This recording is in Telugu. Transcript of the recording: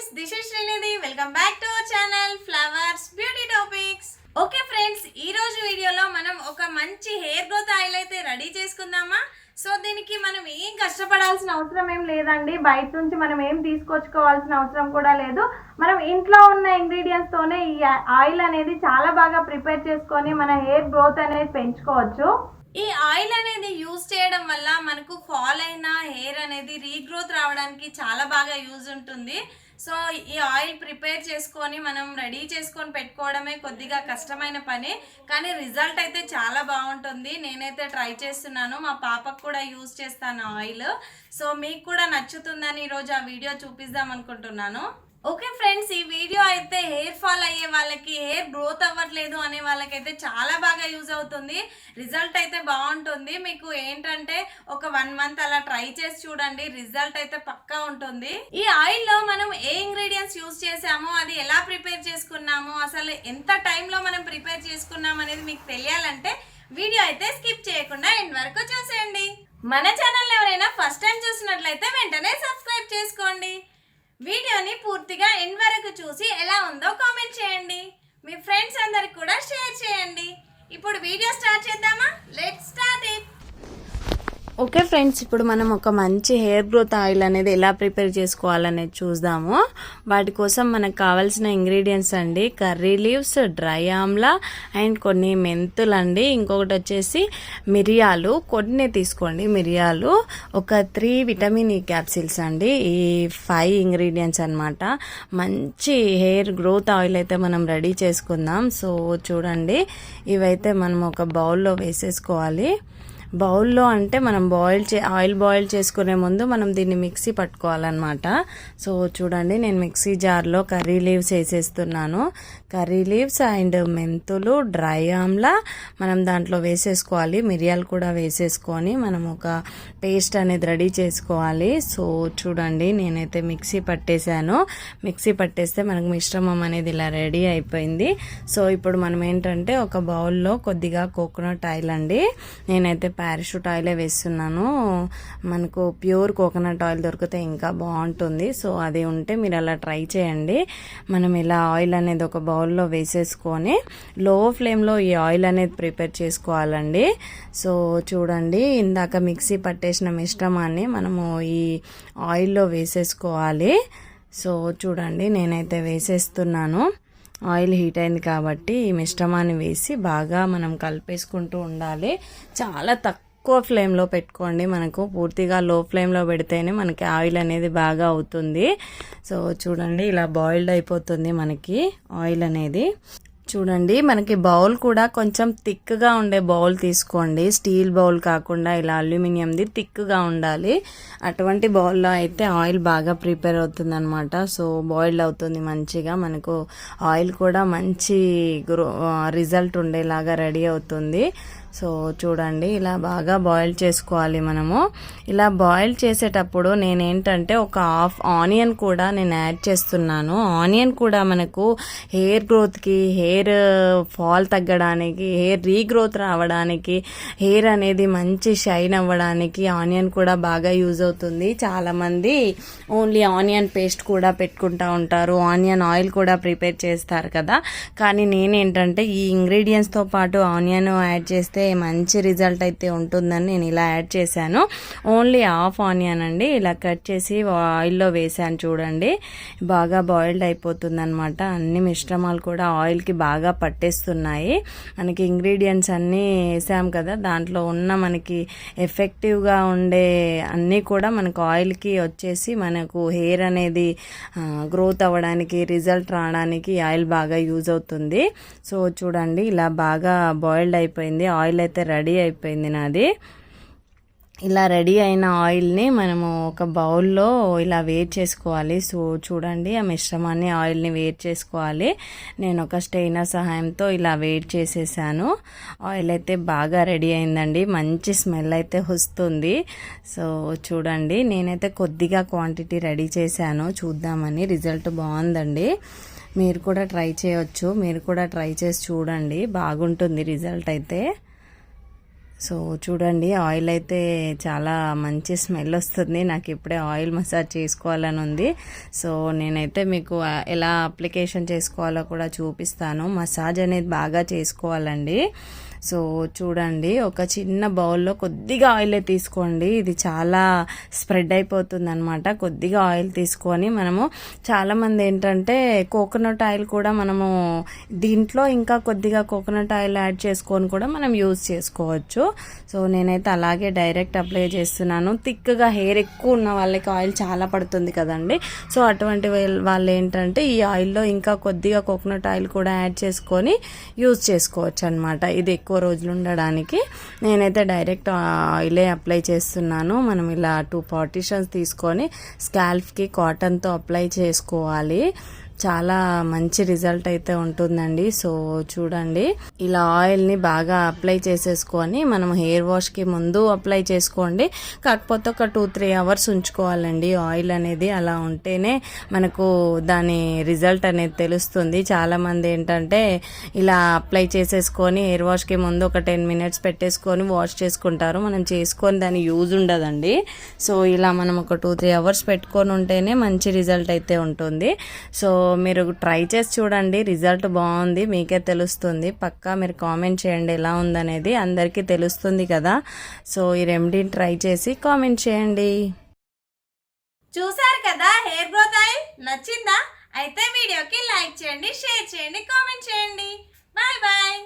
Friends, this is Srinidhi. Welcome back to our channel flowers beauty topics. Okay friends, ఈ రోజు వీడియోలో మనం ఒక మంచి హెయిర్ గ్రోత్ ఆయిల్ అయితే రెడీ చేసుకుందామా. సో దీనికి మనం ఏం కష్టపడాల్సిన అవసరం ఏం లేదండి. బయట నుంచి మనం ఏం తీసుకొచ్చుకోవాల్సిన అవసరం కూడా లేదు. మనం ఇంట్లో ఉన్న ఇంగ్రీడియంట్స్ తోనే ఈ ఆయిల్ అనేది చాలా బాగా ప్రిపేర్ చేసుకొని మన హెయిర్ గ్రోత్ అనేది పెంచుకోవచ్చు. ఈ ఆయిల్ అనేది యూజ్ చేయడం వల్ల మనకు ఫాల్ అయిన హెయిర్ అనేది రీగ్రోత్ రావడానికి చాలా బాగా యూజ్ ఉంటుంది. సో ఈ ఆయిల్ ప్రిపేర్ చేసుకొని మనం రెడీ చేసుకొని పెట్టుకోవడమే కొద్దిగా కష్టమైన పని, కానీ రిజల్ట్ అయితే చాలా బాగుంటుంది. నేనైతే ట్రై చేస్తున్నాను, మా పాపకు కూడా యూజ్ చేస్తాను ఆయిల్. సో మీకు కూడా నచ్చుతుందని ఈరోజు ఆ వీడియో చూపిద్దాం అనుకుంటున్నాను. ఓకే ఫ్రెండ్స్, ఈ వీడియో అయితే హెయిర్ ఫాల్ అయ్యే వాళ్ళకి, హెయిర్ గ్రోత్ అవ్వట్లేదు అనే వాళ్ళకైతే చాలా బాగా యూజ్ అవుతుంది. రిజల్ట్ అయితే బాగుంటుంది. మీకు ఏంటంటే ఒక 1 మంత్ అలా ట్రై చేసి చూడండి, రిజల్ట్ అయితే పక్కా ఉంటుంది. ఈ ఆయిల్లో మనం ఏ ఇంగ్రీడియంట్స్ యూజ్ చేసామో, అది ఎలా ప్రిపేర్ చేసుకున్నామో, అసలు ఎంత టైంలో మనం ప్రిపేర్ చేసుకున్నాం అనేది మీకు తెలియాలంటే వీడియో అయితే స్కిప్ చేయకుండా ఎండ్ వరకు చూసేయండి. మన ఛానల్ ఎవరైనా ఫస్ట్ టైం చూసినట్లయితే వెంటనే సబ్స్క్రైబ్ చేసుకోండి. వీడియోని పూర్తిగా ఎండ్ వరకు చూసి ఎలా ఉందో కామెంట్ చేయండి. మీ ఫ్రెండ్స్ అందరికి కూడా షేర్ చేయండి. ఇప్పుడు వీడియో స్టార్ట్ చేద్దామా? Let's start it. Okay friends, ఇప్పుడు మనం ఒక మంచి హెయిర్ గ్రోత్ ఆయిల్ అనేది ఎలా ప్రిపేర్ చేసుకోవాలనేది చూద్దాము. వాటి కోసం మనకు కావాల్సిన ఇంగ్రీడియంట్స్ అండి, curry leaves, dry Amla and కొన్ని మెంతులు అండి. ఇంకొకటి వచ్చేసి మిరియాలు కొన్ని తీసుకోండి. మిరియాలు ఒక 3 విటమిన్ ఈ క్యాప్సిల్స్ అండి. ఈ 5 ఇంగ్రీడియంట్స్ అనమాట. మంచి హెయిర్ గ్రోత్ ఆయిల్ అయితే మనం రెడీ చేసుకుందాం. సో చూడండి, ఇవైతే మనం ఒక బౌల్లో వేసేసుకోవాలి. బౌల్లో అంటే మనం ఆయిల్ బాయిల్ చేసుకునే ముందు మనం దీన్ని మిక్సీ పట్టుకోవాలన్నమాట. సో చూడండి, నేను మిక్సీ జార్లో కర్రీ లీవ్స్ వేసేస్తున్నాను. కర్రీ లీవ్స్ అండ్ మెంతులు, డ్రై ఆమ్లా మనం దాంట్లో వేసేసుకోవాలి. మిరియాలు కూడా వేసేసుకొని మనం ఒక పేస్ట్ అనేది రెడీ చేసుకోవాలి. సో చూడండి, నేనైతే మిక్సీ పట్టేశాను. మిక్సీ పట్టేస్తే మనకు మిశ్రమం అనేది ఇలా రెడీ అయిపోయింది. సో ఇప్పుడు మనం ఏంటంటే ఒక బౌల్లో కొద్దిగా కోకోనట్ ఆయిల్ అండి, నేనైతే పారాషూట్ ఆయిలే వేస్తున్నాను. మనకు ప్యూర్ కోకోనట్ ఆయిల్ దొరికితే ఇంకా బాగుంటుంది. సో అది ఉంటే మీరు అలా ట్రై చేయండి. మనం ఇలా ఆయిల్ అనేది ఒక బౌల్లో వేసేసుకొని లో ఫ్లేమ్లో ఈ ఆయిల్ అనేది ప్రిపేర్ చేసుకోవాలండి. సో చూడండి, ఇందాక మిక్సీ పట్టేసిన మిశ్రమాన్ని మనము ఈ ఆయిల్లో వేసేసుకోవాలి. సో చూడండి, నేనైతే వేసేస్తున్నాను. ఆయిల్ హీట్ అయింది కాబట్టి ఈ మిశ్రమాన్ని వేసి బాగా మనం కలిపేసుకుంటూ ఉండాలి. చాలా తక్కువ ఫ్లేమ్లో పెట్టుకోండి. మనకు పూర్తిగా లో ఫ్లేమ్లో పెడితేనే మనకి ఆయిల్ అనేది బాగా అవుతుంది. సో చూడండి, ఇలా బాయిల్డ్ అయిపోతుంది మనకి ఆయిల్ అనేది. చూడండి, మనకి బౌల్ కూడా కొంచెం థిక్గా ఉండే బౌల్ తీసుకోండి. స్టీల్ బౌల్ కాకుండా ఇలా అల్యూమినియంది థిక్గా ఉండాలి. అటువంటి బౌల్లో అయితే ఆయిల్ బాగా ప్రిపేర్ అవుతుంది అనమాట. సో బాయిల్డ్ అవుతుంది మంచిగా. మనకు ఆయిల్ కూడా మంచి రిజల్ట్ ఉండేలాగా రెడీ అవుతుంది. సో చూడండి, ఇలా బాగా బాయిల్ చేసుకోవాలి మనము. ఇలా బాయిల్ చేసేటప్పుడు నేనేంటంటే ఒక హాఫ్ ఆనియన్ కూడా నేను యాడ్ చేస్తున్నాను. ఆనియన్ కూడా మనకు హెయిర్ గ్రోత్కి, హెయిర్ ఫాల్ తగ్గడానికి, హెయిర్ రీగ్రోత్ రావడానికి, హెయిర్ అనేది మంచి షైన్ అవ్వడానికి ఆనియన్ కూడా బాగా యూజ్ అవుతుంది. చాలామంది ఓన్లీ ఆనియన్ పేస్ట్ కూడా పెట్టుకుంటూ ఉంటారు, ఆనియన్ ఆయిల్ కూడా ప్రిపేర్ చేస్తారు కదా. కానీ నేనేంటంటే ఈ ఇంగ్రీడియంట్స్తో పాటు ఆనియన్ యాడ్ చేస్తే మంచి రిజల్ట్ అయితే ఉంటుందని నేను ఇలా యాడ్ చేశాను. ఓన్లీ హాఫ్ ఆనియన్ అండి, ఇలా కట్ చేసి ఆయిల్లో వేసాను. చూడండి, బాగా బాయిల్డ్ అయిపోతుంది అనమాట. అన్ని మిశ్రమాలు కూడా ఆయిల్కి బాగా పట్టేస్తున్నాయి. మనకి ఇంగ్రీడియంట్స్ అన్నీ వేసాం కదా, దాంట్లో ఉన్న మనకి ఎఫెక్టివ్గా ఉండే అన్నీ కూడా మనకు ఆయిల్కి వచ్చేసి మనకు హెయిర్ అనేది గ్రోత్ అవ్వడానికి, రిజల్ట్ రావడానికి ఆయిల్ బాగా యూజ్ అవుతుంది. సో చూడండి, ఇలా బాగా బాయిల్డ్ అయిపోయింది. ఆయిల్ అయితే రెడీ అయిపోయింది నాది. ఇలా రెడీ అయిన ఆయిల్ని మనము ఒక బౌల్లో ఇలా వేట్ చేసుకోవాలి. సో చూడండి, ఆ మిశ్రమాన్ని ఆయిల్ని వేట్ చేసుకోవాలి. నేను ఒక స్టెయినర్ సహాయంతో ఇలా వేట్ చేసేసాను. ఆయిల్ అయితే బాగా రెడీ అయిందండి, మంచి స్మెల్ అయితే వస్తుంది. సో చూడండి, నేనైతే కొద్దిగా క్వాంటిటీ రెడీ చేశాను చూద్దామని. రిజల్ట్ బాగుందండి. మీరు కూడా ట్రై చేయొచ్చు. మీరు కూడా ట్రై చేసి చూడండి, బాగుంటుంది రిజల్ట్ అయితే. సో చూడండి, ఆయిల్ అయితే చాలా మంచి స్మెల్ వస్తుంది. నాకు ఇప్పుడే ఆయిల్ మసాజ్ చేసుకోవాలని ఉంది. సో నేనైతే మీకు ఎలా అప్లికేషన్ చేసుకోవాలో కూడా చూపిస్తాను. మసాజ్ అనేది బాగా చేసుకోవాలండి. సో చూడండి, ఒక చిన్న బౌల్లో కొద్దిగా ఆయిలే తీసుకోండి. ఇది చాలా స్ప్రెడ్ అయిపోతుంది అనమాట. కొద్దిగా ఆయిల్ తీసుకొని మనము చాలామంది ఏంటంటే కోకోనట్ ఆయిల్ కూడా మనము దీంట్లో ఇంకా కొద్దిగా కోకోనట్ ఆయిల్ యాడ్ చేసుకొని కూడా మనం యూజ్ చేసుకోవచ్చు. సో నేనైతే అలాగే డైరెక్ట్ అప్లై చేస్తున్నాను. థిక్గా హెయిర్ ఎక్కువ ఉన్న వాళ్ళకి ఆయిల్ చాలా పడుతుంది కదండి. సో అటువంటి వాళ్ళు ఏంటంటే ఈ ఆయిల్లో ఇంకా కొద్దిగా కోకోనట్ ఆయిల్ కూడా యాడ్ చేసుకొని యూజ్ చేసుకోవచ్చు అనమాట. ఇది ఎక్కువ రోజులు ఉండడానికి నేనైతే డైరెక్ట్ ఆయిలే అప్లై చేస్తున్నాను. మనం ఇలా 2 పార్టిషన్స్ తీసుకొని స్కాల్ఫ్కి కాటన్తో అప్లై చేసుకోవాలి. చాలా మంచి రిజల్ట్ అయితే ఉంటుందండి. సో చూడండి, ఇలా ఆయిల్ని బాగా అప్లై చేసేసుకొని మనం హెయిర్ వాష్కి ముందు అప్లై చేసుకోండి. కాకపోతే ఒక 2-3 అవర్స్ ఉంచుకోవాలండి ఆయిల్ అనేది. అలా ఉంటేనే మనకు దాని రిజల్ట్ అనేది తెలుస్తుంది. చాలామంది ఏంటంటే ఇలా అప్లై చేసేసుకొని హెయిర్ వాష్కి ముందు ఒక 10 మినిట్స్ పెట్టేసుకొని వాష్ చేసుకుంటారు. మనం చేసుకొని దాని యూజ్ ఉండదండి. సో ఇలా మనం ఒక 2-3 అవర్స్ పెట్టుకొని ఉంటేనే మంచి రిజల్ట్ అయితే ఉంటుంది. సో మీరు ట్రై చేసి చూడండి, రిజల్ట్ బాగుంది, మీకే తెలుస్తుంది. పక్కా మీరు కామెంట్ చేయండి ఎలా ఉందనేది, అందరికీ తెలుస్తుంది కదా. సో ఈ రెమెడీని ట్రై చేసి కామెంట్ చేయండి. చూసారు కదా హెయిర్ గ్రోత్ ఆయిల్, నచ్చిందా? అయితే వీడియోకి లైక్ చేయండి, షేర్ చేయండి, కామెంట్ చేయండి. Bye bye.